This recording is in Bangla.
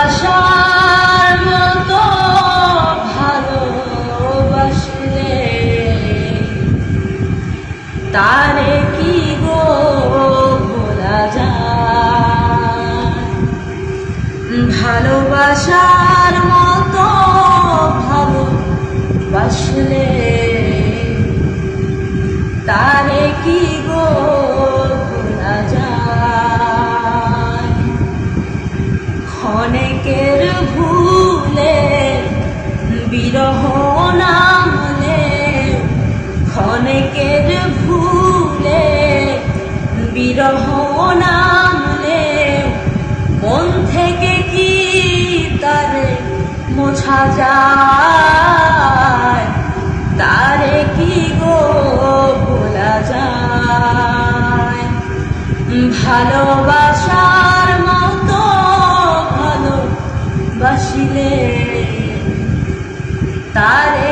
ভালোবাসার মতো ভালোবাসলে তারে কি গো ভোলা যায়? ভালোবাসার মতো ভালোবাসলে তারে কি গো ভোলা যায়? ক্ষণেকের ভুলে বিরহ নামলে, ক্ষণেকের ভুলে বিরহ নামলে মন থেকে কি তারে মোছা যায়? তারে কি গো ভোলা যায়? ভালোবাসার মতো ভালোবাসিলে তারে